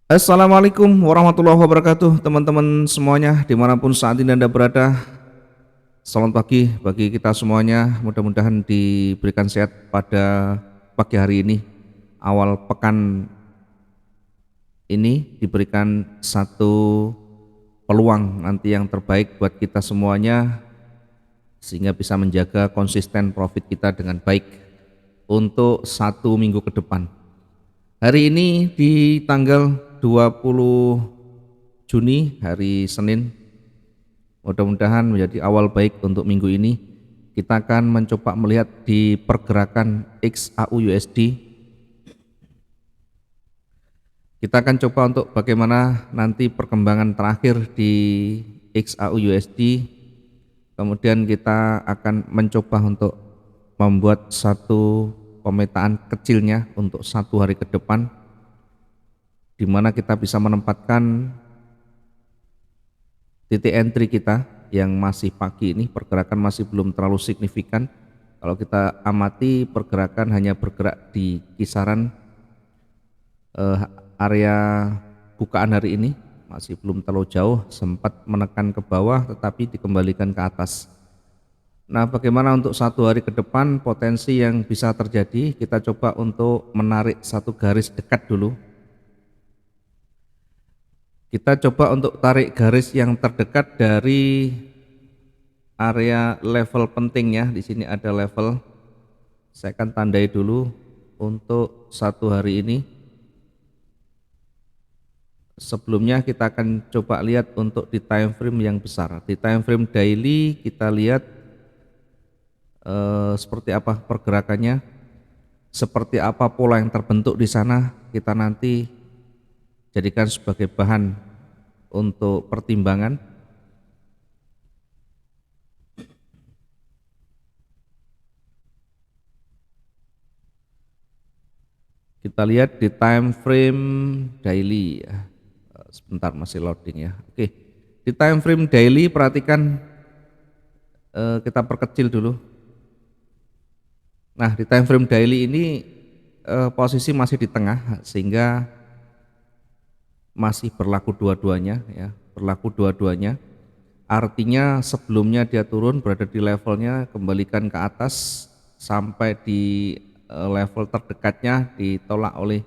Assalamualaikum warahmatullahi wabarakatuh, teman-teman semuanya dimanapun saat ini Anda berada. Selamat pagi bagi kita semuanya, mudah-mudahan diberikan sehat pada pagi hari ini. Awal pekan ini diberikan satu peluang nanti yang terbaik buat kita semuanya, sehingga bisa menjaga konsisten profit kita dengan baik untuk 1 minggu ke depan. Hari ini di tanggal 20 Juni, hari Senin, mudah-mudahan menjadi awal baik untuk minggu ini. Kita akan mencoba melihat di pergerakan XAU USD. Kita akan coba untuk bagaimana nanti perkembangan terakhir di XAU USD. Kemudian kita akan mencoba untuk membuat satu pemetaan kecilnya untuk 1 hari ke depan, di mana kita bisa menempatkan titik entry kita yang masih pagi ini. Pergerakan masih belum terlalu signifikan. Kalau kita amati, pergerakan hanya bergerak di kisaran area bukaan hari ini, masih belum terlalu jauh, sempat menekan ke bawah tetapi dikembalikan ke atas. Nah, bagaimana untuk 1 hari ke depan potensi yang bisa terjadi? Kita coba untuk menarik satu garis dekat dulu. Kita coba untuk tarik garis yang terdekat dari area level pentingnya. Di sini ada level. Saya akan tandai dulu untuk 1 hari ini. Sebelumnya kita akan coba lihat untuk di time frame yang besar. Di time frame daily kita lihat seperti apa pergerakannya, seperti apa pola yang terbentuk di sana. Kita nanti jadikan sebagai bahan untuk pertimbangan. Kita lihat di time frame daily ya. Sebentar, masih loading ya. Oke, di time frame daily perhatikan, kita perkecil dulu. Nah, di time frame daily ini posisi masih di tengah, sehingga masih berlaku dua-duanya ya, berlaku dua-duanya. Artinya sebelumnya dia turun berada di levelnya, kembalikan ke atas sampai di level terdekatnya ditolak oleh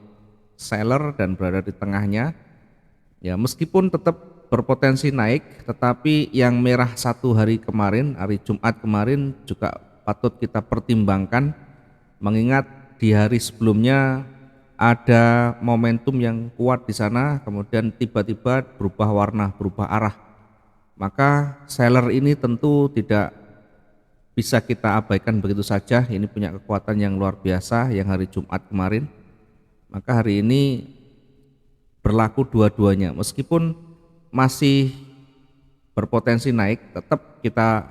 seller dan berada di tengahnya. Ya, meskipun tetap berpotensi naik, tetapi yang merah 1 hari kemarin, hari Jumat kemarin juga patut kita pertimbangkan, mengingat di hari sebelumnya ada momentum yang kuat di sana, kemudian tiba-tiba berubah warna, berubah arah. Maka seller ini tentu tidak bisa kita abaikan begitu saja. Ini punya kekuatan yang luar biasa yang hari Jumat kemarin. Maka hari ini berlaku dua-duanya, meskipun masih berpotensi naik, tetap kita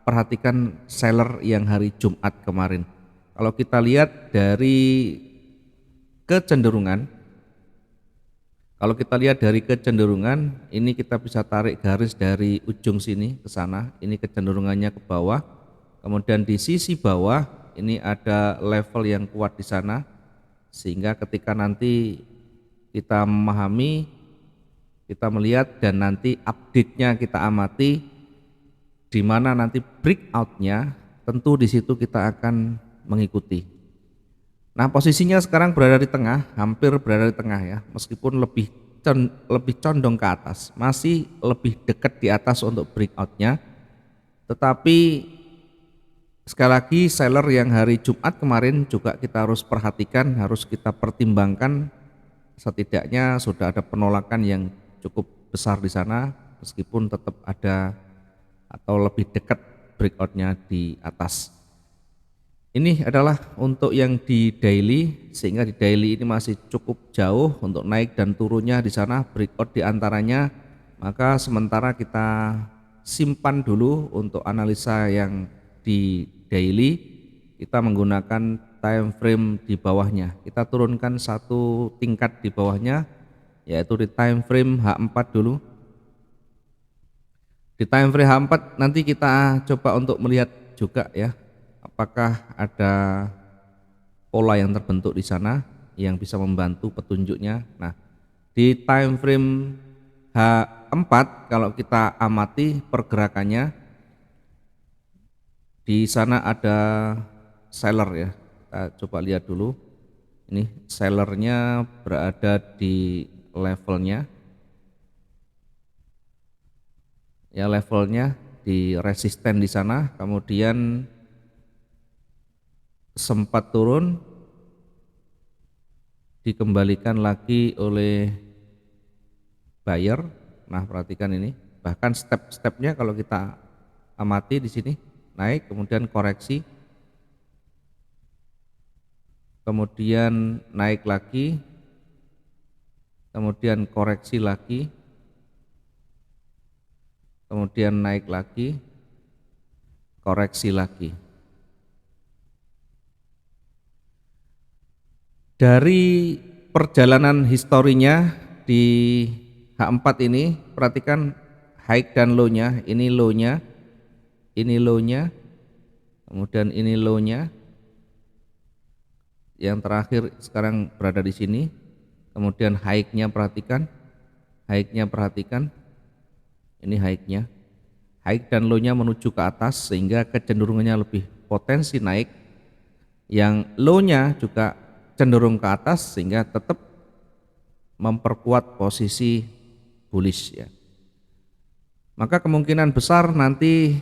perhatikan seller yang hari Jumat kemarin. Kalau kita lihat dari kecenderungan, ini kita bisa tarik garis dari ujung sini ke sana, ini kecenderungannya ke bawah. Kemudian di sisi bawah ini ada level yang kuat di sana, sehingga ketika nanti kita memahami, kita melihat dan nanti update-nya kita amati, di mana nanti breakout-nya, tentu di situ kita akan mengikuti. Nah, posisinya sekarang berada di tengah, hampir berada di tengah ya, meskipun lebih condong ke atas, masih lebih dekat di atas untuk breakout-nya. Tetapi sekali lagi, seller yang hari Jumat kemarin juga kita harus perhatikan, harus kita pertimbangkan. Setidaknya sudah ada penolakan yang cukup besar di sana, meskipun tetap ada atau lebih dekat breakout-nya di atas. Ini adalah untuk yang di daily, sehingga di daily ini masih cukup jauh untuk naik dan turunnya di sana, breakout di antaranya. Maka sementara kita simpan dulu untuk analisa yang di daily, kita menggunakan time frame di bawahnya. Kita turunkan satu tingkat di bawahnya, yaitu di time frame H4 dulu. Di time frame H4 nanti kita coba untuk melihat juga ya, apakah ada pola yang terbentuk di sana yang bisa membantu petunjuknya. Nah, Di time frame H4 kalau kita amati pergerakannya, di sana ada seller ya. Kita coba lihat dulu. Ini sellernya berada di levelnya. Ya, levelnya di resisten di sana, kemudian sempat turun, dikembalikan lagi oleh buyer. Nah, perhatikan ini, bahkan step-stepnya kalau kita amati di sini, naik, kemudian koreksi, kemudian naik lagi, kemudian koreksi lagi, kemudian naik lagi, koreksi lagi. Dari perjalanan historinya di H4 ini, perhatikan high dan low-nya, ini low-nya, ini low-nya, kemudian ini low-nya. Yang terakhir sekarang berada di sini, kemudian high-nya perhatikan, ini high-nya. High dan low-nya menuju ke atas sehingga kecenderungannya lebih potensi naik. Yang low-nya juga cenderung ke atas sehingga tetap memperkuat posisi bullish ya. Maka kemungkinan besar nanti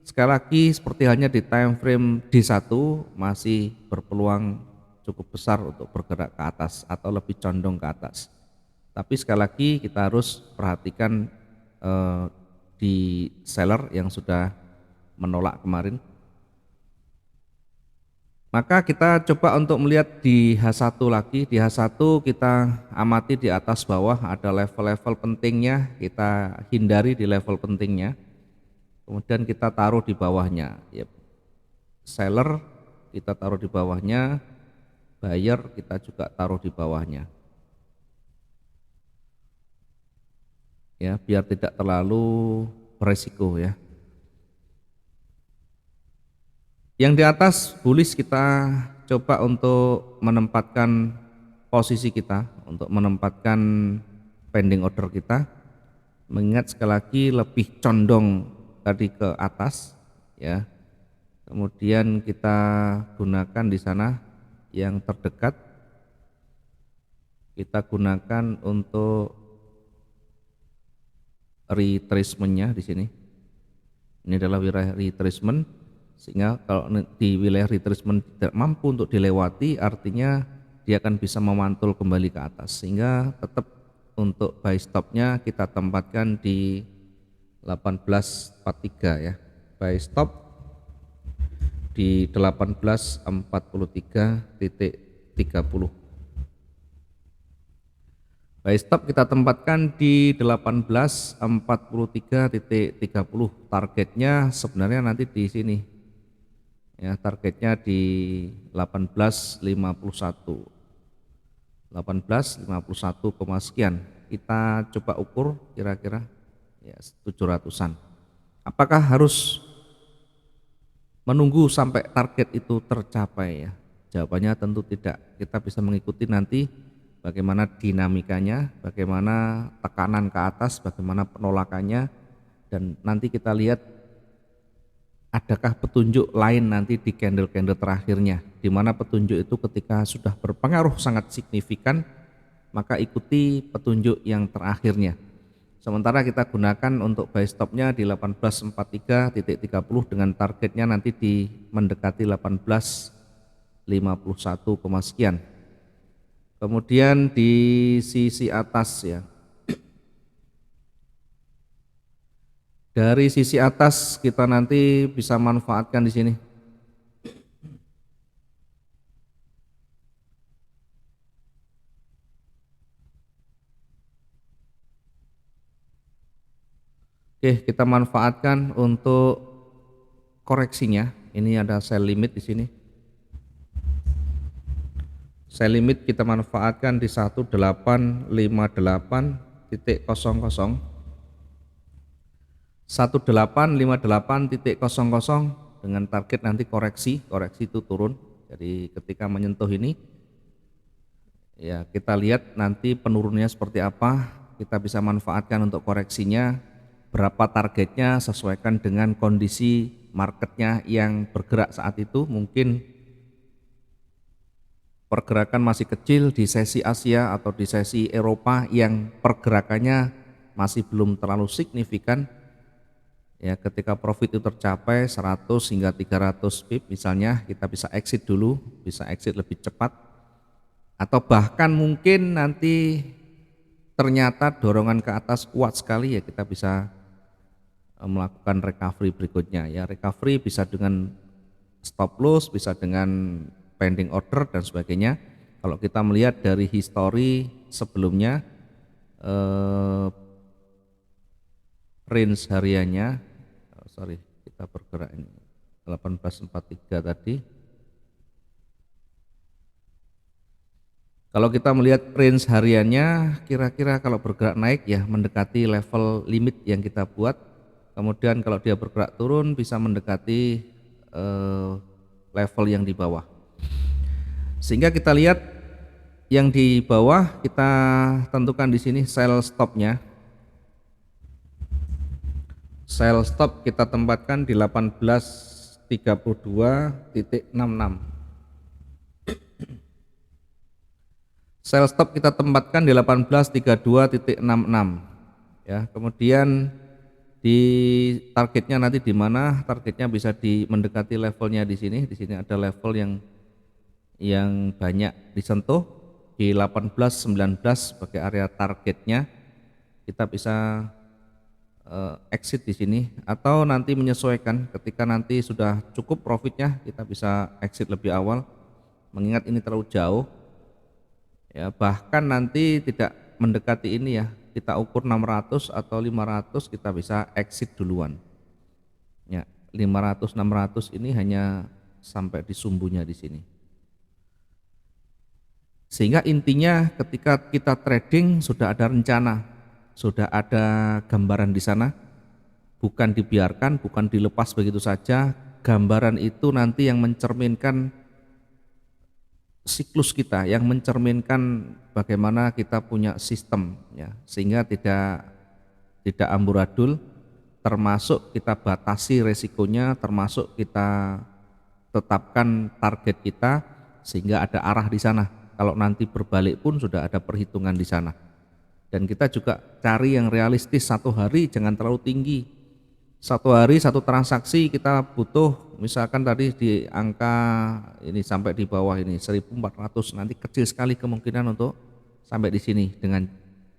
sekali lagi seperti halnya di time frame D1 masih berpeluang cukup besar untuk bergerak ke atas atau lebih condong ke atas. Tapi sekali lagi kita harus perhatikan di seller yang sudah menolak kemarin. Maka kita coba untuk melihat di H1 lagi. Di H1 kita amati di atas bawah ada level-level pentingnya, kita hindari di level pentingnya. Kemudian kita taruh di bawahnya. Seller kita taruh di bawahnya, buyer kita juga taruh di bawahnya. Ya, biar tidak terlalu beresiko ya. Yang di atas bullish kita coba untuk menempatkan posisi kita, untuk menempatkan pending order kita, mengingat sekali lagi lebih condong tadi ke atas ya. Kemudian kita gunakan di sana yang terdekat, kita gunakan untuk retracement-nya di sini. Ini adalah wilayah retracement. Sehingga kalau di wilayah retracement tidak mampu untuk dilewati, artinya dia akan bisa memantul kembali ke atas, sehingga tetap untuk buy stopnya kita tempatkan di 1843 ya, buy stop di 1843.30. Buy stop kita tempatkan di 1843.30. Targetnya sebenarnya nanti di sini. Ya, targetnya di 1851 sekian. Kita coba ukur kira-kira ya 700-an. Apakah harus menunggu sampai target itu tercapai ya? Jawabannya tentu tidak. Kita bisa mengikuti nanti bagaimana dinamikanya, bagaimana tekanan ke atas, bagaimana penolakannya, dan nanti kita lihat adakah petunjuk lain nanti di candle-candle terakhirnya, di mana petunjuk itu ketika sudah berpengaruh sangat signifikan, maka ikuti petunjuk yang terakhirnya. Sementara kita gunakan untuk buy stopnya di 1843.30 dengan targetnya nanti di mendekati 1851, sekian. Kemudian di sisi atas ya, dari sisi atas kita nanti bisa manfaatkan di sini. Oke, kita manfaatkan untuk koreksinya. Ini ada sell limit di sini. Sell limit kita manfaatkan di 1858.00. 1858.00 dengan target nanti koreksi itu turun. Jadi ketika menyentuh ini Ya, kita lihat nanti penurunannya seperti apa, kita bisa manfaatkan untuk koreksinya, berapa targetnya sesuaikan dengan kondisi marketnya yang bergerak saat itu. Mungkin pergerakan masih kecil di sesi Asia atau di sesi Eropa yang pergerakannya masih belum terlalu signifikan. Ya, ketika profit itu tercapai 100 hingga 300 pip misalnya, kita bisa exit dulu, bisa exit lebih cepat, atau bahkan mungkin nanti ternyata dorongan ke atas kuat sekali, ya kita bisa melakukan recovery berikutnya. Ya, recovery bisa dengan stop loss, bisa dengan pending order dan sebagainya. Kalau kita melihat dari histori sebelumnya, eh, range hariannya, kita bergerak ini 1843 tadi. Kalau kita melihat range hariannya, kira-kira kalau bergerak naik ya mendekati level limit yang kita buat. Kemudian kalau dia bergerak turun bisa mendekati level yang di bawah. Sehingga kita lihat yang di bawah kita tentukan di sini sell stopnya. Sell stop kita tempatkan di 1832.66. Sell stop kita tempatkan di 1832.66 ya. Kemudian di targetnya nanti di mana? Targetnya bisa mendekati levelnya di sini. Di sini ada level yang banyak disentuh di 1819 sebagai area targetnya. Kita bisa exit di sini atau nanti menyesuaikan ketika nanti sudah cukup profitnya kita bisa exit lebih awal, mengingat ini terlalu jauh. Ya, bahkan nanti tidak mendekati ini ya, kita ukur 600 atau 500 kita bisa exit duluan. Ya, 500 600 ini hanya sampai di sumbunya di sini. Sehingga intinya ketika kita trading sudah ada rencana, sudah ada gambaran di sana, bukan dibiarkan, bukan dilepas begitu saja. Gambaran itu nanti yang mencerminkan siklus kita, yang mencerminkan bagaimana kita punya sistem ya, sehingga tidak amburadul, termasuk kita batasi resikonya, termasuk kita tetapkan target kita sehingga ada arah di sana. Kalau nanti berbalik pun sudah ada perhitungan di sana. Dan kita juga cari yang realistis, satu hari jangan terlalu tinggi. Satu hari satu transaksi kita butuh misalkan tadi di angka ini sampai di bawah ini 1400, nanti kecil sekali kemungkinan untuk sampai di sini dengan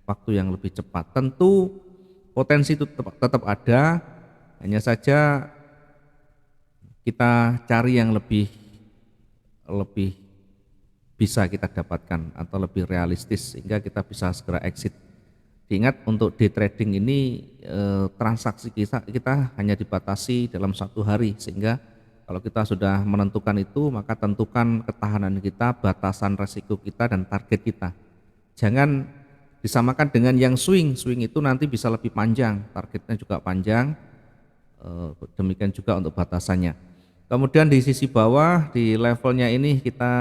waktu yang lebih cepat. Tentu potensi itu tetap ada, hanya saja kita cari yang lebih bisa kita dapatkan atau lebih realistis sehingga kita bisa segera exit. Diingat untuk day trading ini transaksi kita hanya dibatasi dalam satu hari, sehingga kalau kita sudah menentukan itu maka tentukan ketahanan kita, batasan resiko kita dan target kita. Jangan disamakan dengan yang swing itu nanti bisa lebih panjang, targetnya juga panjang, demikian juga untuk batasannya. Kemudian di sisi bawah di levelnya ini kita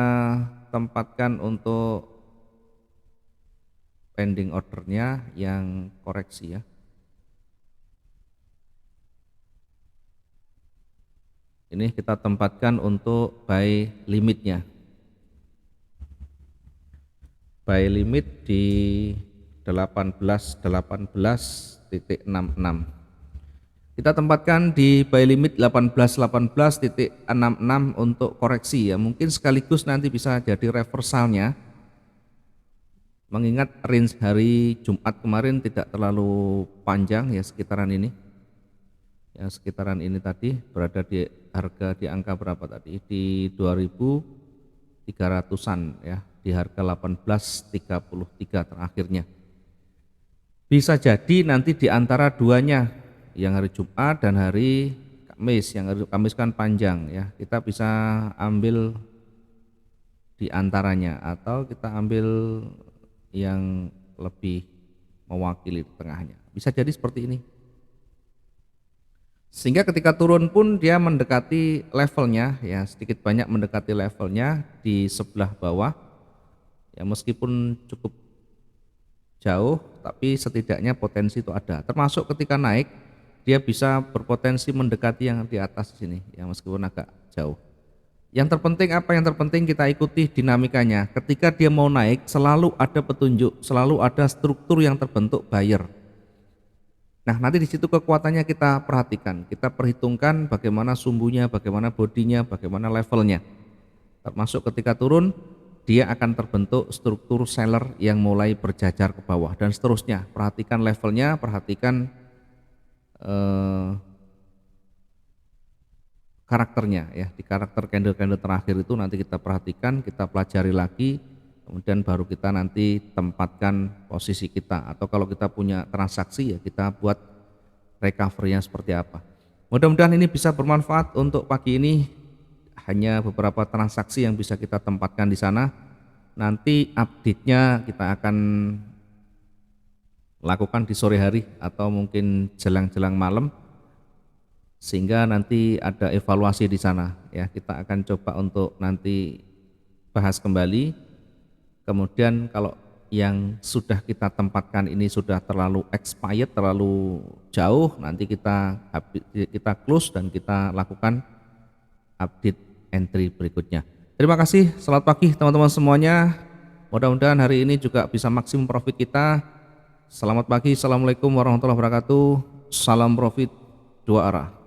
tempatkan untuk pending ordernya yang koreksi ya. Ini kita tempatkan untuk buy limitnya. Buy limit di 18.66. Kita tempatkan di buy limit 18.18.66 untuk koreksi ya. Mungkin sekaligus nanti bisa jadi reversalnya. Mengingat range hari Jumat kemarin tidak terlalu panjang ya, sekitaran ini. Ya, sekitaran ini tadi berada di harga di angka berapa tadi? Di 2300-an ya, di harga 18.33 terakhirnya. Bisa jadi nanti di antara duanya, yang hari Jumat dan hari Kamis. Yang hari Kamis kan panjang ya, kita bisa ambil di antaranya atau kita ambil yang lebih mewakili tengahnya. Bisa jadi seperti ini. Sehingga ketika turun pun dia mendekati levelnya ya, sedikit banyak mendekati levelnya di sebelah bawah. Ya meskipun cukup jauh, tapi setidaknya potensi itu ada. Termasuk ketika naik, dia bisa berpotensi mendekati yang di atas sini, ya meskipun agak jauh. Yang terpenting apa? Yang terpenting kita ikuti dinamikanya. Ketika dia mau naik, selalu ada petunjuk, selalu ada struktur yang terbentuk buyer. Nah, nanti di situ kekuatannya kita perhatikan, kita perhitungkan bagaimana sumbunya, bagaimana bodinya, bagaimana levelnya. Termasuk ketika turun, dia akan terbentuk struktur seller yang mulai berjajar ke bawah dan seterusnya. Perhatikan levelnya, perhatikan karakternya ya. Di karakter candle-candle terakhir itu nanti kita perhatikan, kita pelajari lagi, kemudian baru kita nanti tempatkan posisi kita, atau kalau kita punya transaksi ya kita buat recovery-nya seperti apa. Mudah-mudahan ini bisa bermanfaat untuk pagi ini. Hanya beberapa transaksi yang bisa kita tempatkan di sana. Nanti update-nya kita akan lakukan di sore hari atau mungkin jelang-jelang malam, sehingga nanti ada evaluasi di sana ya. Kita akan coba untuk nanti bahas kembali. Kemudian kalau yang sudah kita tempatkan ini sudah terlalu expired, terlalu jauh, nanti kita close dan kita lakukan update entry berikutnya. Terima kasih, selamat pagi teman-teman semuanya. Mudah-mudahan hari ini juga bisa maksimum profit kita. Selamat pagi, assalamualaikum warahmatullahi wabarakatuh. Salam profit dua arah.